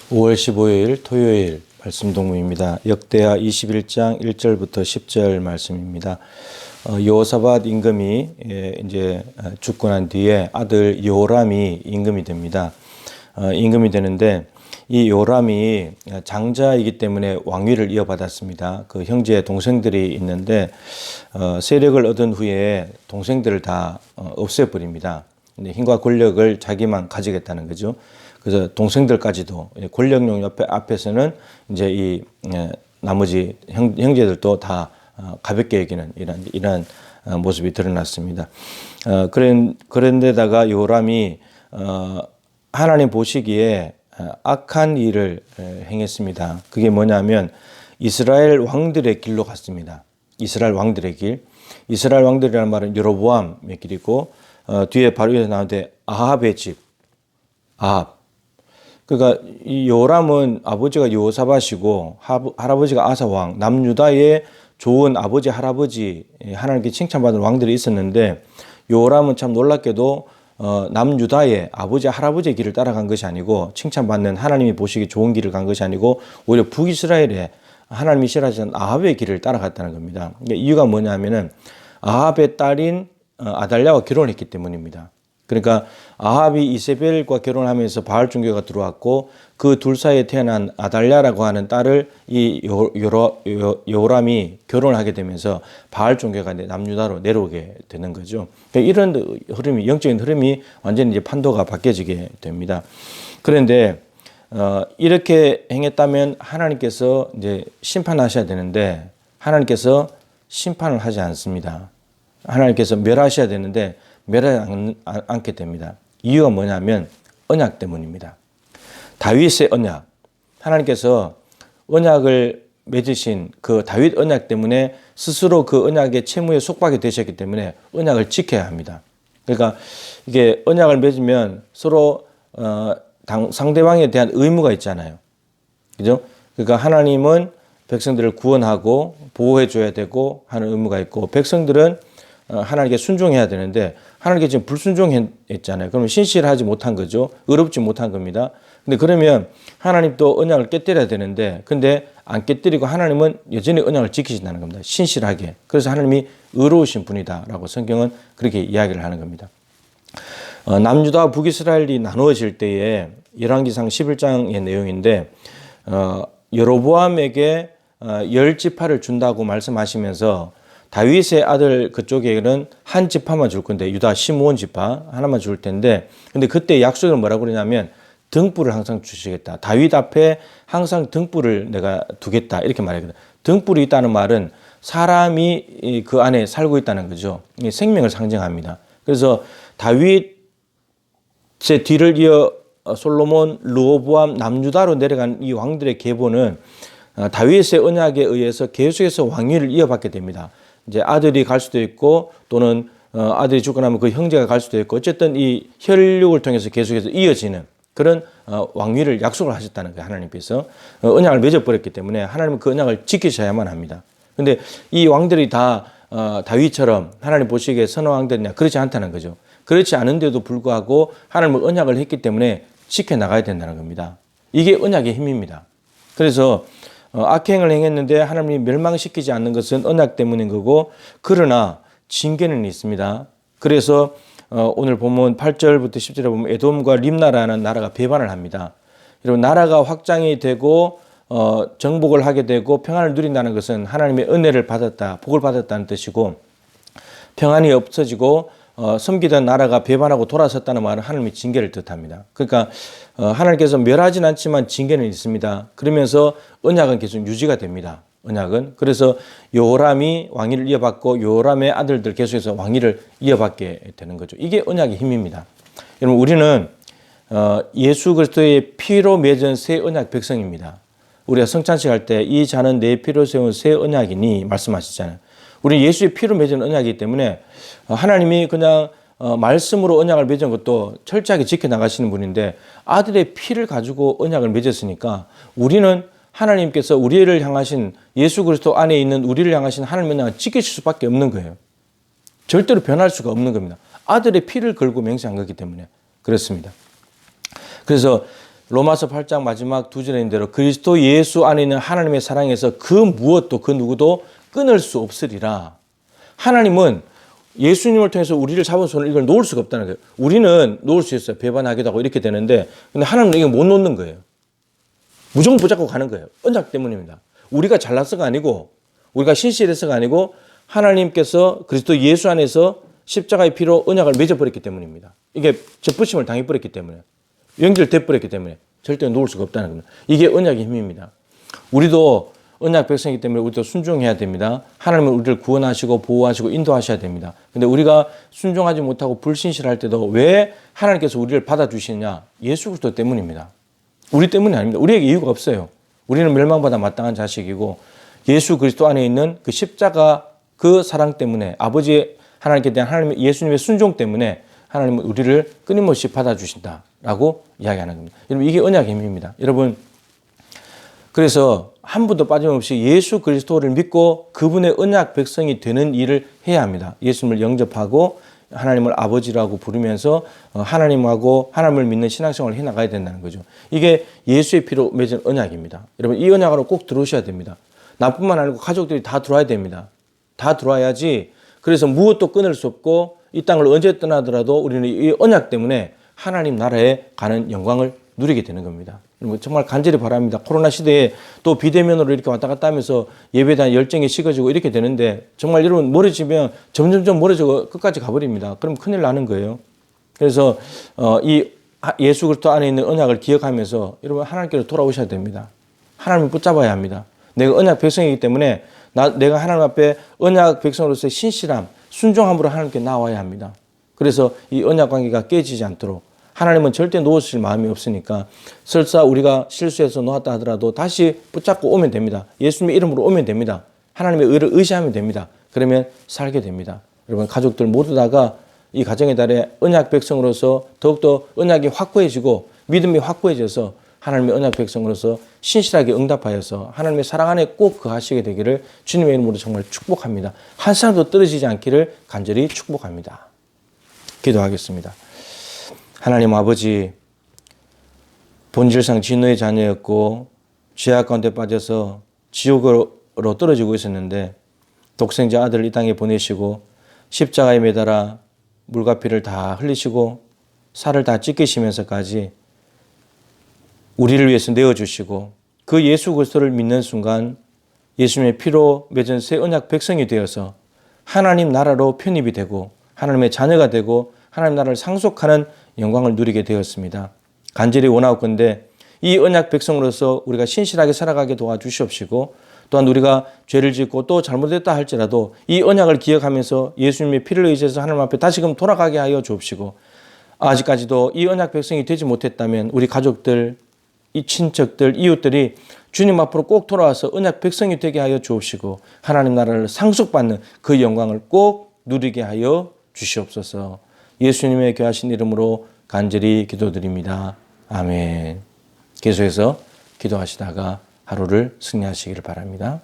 5월 15일 토요일 말씀 동무입니다. 역대하 21장 1절부터 10절 말씀입니다. 여호사밧 임금이 이제 죽고 난 뒤에 아들 요람이 임금이 됩니다. 임금이 되는데 이 요람이 장자이기 때문에 왕위를 이어받았습니다. 그 형제 동생들이 있는데 세력을 얻은 후에 동생들을 다 없애버립니다. 근데 힘과 권력을 자기만 가지겠다는 거죠. 그래서 동생들까지도 권력용 앞에서는 이제 이 나머지 형제들도 다 가볍게 여기는 이런 모습이 드러났습니다. 그런데다가 요람이 하나님 보시기에 악한 일을 행했습니다. 그게 뭐냐면 이스라엘 왕들의 길로 갔습니다. 이스라엘 왕들의 길. 이스라엘 왕들이라는 말은 여로보암의 길이고 뒤에 바로 위에서 나오는데 아합의 집. 아합. 그러니까 이 요람은 아버지가 여호사밧이고 할아버지가 아사왕, 남유다의 좋은 아버지, 할아버지, 하나님께 칭찬받은 왕들이 있었는데 요람은 참 놀랍게도 남유다의 아버지, 할아버지의 길을 따라간 것이 아니고 칭찬받는 하나님이 보시기 좋은 길을 간 것이 아니고 오히려 북이스라엘의 하나님이 싫어하시는 아합의 길을 따라갔다는 겁니다. 이유가 뭐냐면은 아합의 딸인 아달랴와 결혼했기 때문입니다. 그러니까 아합이 이세벨과 결혼하면서 바알 종교가 들어왔고 그 둘 사이에 태어난 아달랴라고 하는 딸을 이 요람이 결혼하게 되면서 바알 종교가 남유다로 내려오게 되는 거죠. 그러니까 이런 흐름이, 영적인 흐름이 완전히 이제 판도가 바뀌어지게 됩니다. 그런데 이렇게 행했다면 하나님께서 이제 심판하셔야 되는데 하나님께서 심판을 하지 않습니다. 하나님께서 멸하셔야 되는데 멸하지 않게 됩니다. 이유가 뭐냐면 언약 때문입니다. 다윗의 언약, 하나님께서 언약을 맺으신 그 다윗 언약 때문에 스스로 그 언약의 채무에 속박이 되셨기 때문에 언약을 지켜야 합니다. 그러니까 이게 언약을 맺으면 서로 상대방에 대한 의무가 있잖아요. 그죠? 그러니까 하나님은 백성들을 구원하고 보호해 줘야 되고 하는 의무가 있고 백성들은 하나님께 순종해야 되는데 하나님께 지금 불순종했잖아요. 그러면 신실하지 못한 거죠. 의롭지 못한 겁니다. 근데 그러면 하나님도 언약을 깨뜨려야 되는데 근데 안 깨뜨리고 하나님은 여전히 언약을 지키신다는 겁니다. 신실하게. 그래서 하나님이 의로우신 분이다라고 성경은 그렇게 이야기를 하는 겁니다. 남유다와 북이스라엘이 나누어질 때에 열왕기상 11장의 내용인데 여로보암에게 10지파를 준다고 말씀하시면서 다윗의 아들 그쪽에는 한 지파만 줄 건데 유다 시므온 지파 하나만 줄 텐데 근데 그때 약속을 뭐라고 그러냐면 등불을 항상 주시겠다. 다윗 앞에 항상 등불을 내가 두겠다. 이렇게 말했거든. 등불이 있다는 말은 사람이 그 안에 살고 있다는 거죠. 생명을 상징합니다. 그래서 다윗의 뒤를 이어 솔로몬, 르호보암, 남유다로 내려간 이 왕들의 계보는 다윗의 언약에 의해서 계속해서 왕위를 이어받게 됩니다. 이제 아들이 갈 수도 있고 또는 아들이 죽고 나면 그 형제가 갈 수도 있고 어쨌든 이 혈육을 통해서 계속해서 이어지는 그런 왕위를 약속을 하셨다는 거예요. 하나님께서 언약을 맺어버렸기 때문에 하나님은 그 언약을 지키셔야만 합니다. 그런데 이 왕들이 다 다윗처럼 하나님 보시기에 선한 왕들이냐 그렇지 않다는 거죠. 그렇지 않은데도 불구하고 하나님은 언약을 했기 때문에 지켜나가야 된다는 겁니다. 이게 언약의 힘입니다. 그래서 악행을 행했는데 하나님이 멸망시키지 않는 것은 언약 때문인 거고 그러나 징계는 있습니다. 그래서 오늘 보면 8절부터 10절에 보면 에돔과 림나라는 나라가 배반을 합니다. 여러분 나라가 확장이 되고 정복을 하게 되고 평안을 누린다는 것은 하나님의 은혜를 받았다, 복을 받았다는 뜻이고 평안이 없어지고 섬기던 나라가 배반하고 돌아섰다는 말은 하나님의 징계를 뜻합니다. 그러니까 하나님께서 멸하진 않지만 징계는 있습니다. 그러면서 언약은 계속 유지가 됩니다. 언약은. 그래서 요람이 왕위를 이어받고 요람의 아들들 계속해서 왕위를 이어받게 되는 거죠. 이게 언약의 힘입니다. 여러분 우리는 예수 그리스도의 피로 맺은 새 언약 백성입니다. 우리가 성찬식 할 때 이 잔은 내 피로 세운 새 언약이니 말씀하시잖아요. 우리 예수의 피로 맺은 언약이기 때문에 하나님이 그냥 말씀으로 언약을 맺은 것도 철저하게 지켜나가시는 분인데 아들의 피를 가지고 언약을 맺었으니까 우리는 하나님께서 우리를 향하신 예수 그리스도 안에 있는 우리를 향하신 하나님의 언약을 지키실 수밖에 없는 거예요. 절대로 변할 수가 없는 겁니다. 아들의 피를 걸고 맹세한 거기 때문에 그렇습니다. 그래서 로마서 8장 마지막 두 절에 있는 대로 그리스도 예수 안에 있는 하나님의 사랑에서 그 무엇도 그 누구도 끊을 수 없으리라. 하나님은 예수님을 통해서 우리를 잡은 손을 이걸 놓을 수가 없다는 거예요. 우리는 놓을 수 있어요. 배반하기도 하고 이렇게 되는데, 근데 하나님은 이거 못 놓는 거예요. 무조건 붙잡고 가는 거예요. 언약 때문입니다. 우리가 잘나서가 아니고, 우리가 신실해서가 아니고, 하나님께서 그리스도 예수 안에서 십자가의 피로 언약을 맺어버렸기 때문입니다. 이게 접붙임을 당해버렸기 때문에, 연결돼버렸기 때문에 절대 놓을 수가 없다는 겁니다. 이게 언약의 힘입니다. 우리도 언약 백성이기 때문에 우리도 순종해야 됩니다. 하나님은 우리를 구원하시고 보호하시고 인도하셔야 됩니다. 근데 우리가 순종하지 못하고 불신실할 때도 왜 하나님께서 우리를 받아주시느냐? 예수 그리스도 때문입니다. 우리 때문이 아닙니다. 우리에게 이유가 없어요. 우리는 멸망받아 마땅한 자식이고 예수 그리스도 안에 있는 그 십자가 그 사랑 때문에 아버지 하나님께 대한 하나님의 예수님의 순종 때문에 하나님은 우리를 끊임없이 받아주신다라고 이야기하는 겁니다. 여러분 이게 언약의 힘입니다. 여러분 그래서 한 분도 빠짐없이 예수 그리스도를 믿고 그분의 언약 백성이 되는 일을 해야 합니다. 예수님을 영접하고 하나님을 아버지라고 부르면서 하나님하고 하나님을 믿는 신앙생활을 해나가야 된다는 거죠. 이게 예수의 피로 맺은 언약입니다. 여러분 이 언약으로 꼭 들어오셔야 됩니다. 나뿐만 아니고 가족들이 다 들어와야 됩니다. 다 들어와야지. 그래서 무엇도 끊을 수 없고 이 땅을 언제 떠나더라도 우리는 이 언약 때문에 하나님 나라에 가는 영광을 누리게 되는 겁니다. 정말 간절히 바랍니다. 코로나 시대에 또 비대면으로 이렇게 왔다 갔다 하면서 예배에 대한 열정이 식어지고 이렇게 되는데 정말 여러분 멀어지면 점점점 멀어지고 끝까지 가버립니다. 그럼 큰일 나는 거예요. 그래서 이 예수 그리스도 안에 있는 언약을 기억하면서 여러분 하나님께로 돌아오셔야 됩니다. 하나님을 붙잡아야 합니다. 내가 언약 백성이기 때문에 내가 하나님 앞에 언약 백성으로서의 신실함, 순종함으로 하나님께 나와야 합니다. 그래서 이 언약 관계가 깨지지 않도록 하나님은 절대 놓으실 마음이 없으니까 설사 우리가 실수해서 놓았다 하더라도 다시 붙잡고 오면 됩니다. 예수님의 이름으로 오면 됩니다. 하나님의 의를 의지하면 됩니다. 그러면 살게 됩니다. 여러분 가족들 모두 다가 이 가정의 달에 언약 백성으로서 더욱더 언약이 확고해지고 믿음이 확고해져서 하나님의 언약 백성으로서 신실하게 응답하여서 하나님의 사랑 안에 꼭 거하시게 되기를 주님의 이름으로 정말 축복합니다. 한 사람도 떨어지지 않기를 간절히 축복합니다. 기도하겠습니다. 하나님 아버지, 본질상 진노의 자녀였고 죄악 가운데 빠져서 지옥으로 떨어지고 있었는데 독생자 아들을 이 땅에 보내시고 십자가에 매달아 물과 피를 다 흘리시고 살을 다 찢기시면서까지 우리를 위해서 내어주시고 그 예수 그리스도를 믿는 순간 예수님의 피로 맺은 새 언약 백성이 되어서 하나님 나라로 편입이 되고 하나님의 자녀가 되고 하나님 나라를 상속하는 영광을 누리게 되었습니다. 간절히 원하옵건대 이 언약 백성으로서 우리가 신실하게 살아가게 도와주시옵시고 또한 우리가 죄를 짓고 또 잘못했다 할지라도 이 언약을 기억하면서 예수님의 피를 의지해서 하나님 앞에 다시금 돌아가게 하여 주옵시고 아직까지도 이 언약 백성이 되지 못했다면 우리 가족들, 이 친척들, 이웃들이 주님 앞으로 꼭 돌아와서 언약 백성이 되게 하여 주옵시고 하나님 나라를 상속받는 그 영광을 꼭 누리게 하여 주시옵소서. 예수님의 귀하신 이름으로 간절히 기도드립니다. 아멘. 계속해서 기도하시다가 하루를 승리하시기를 바랍니다.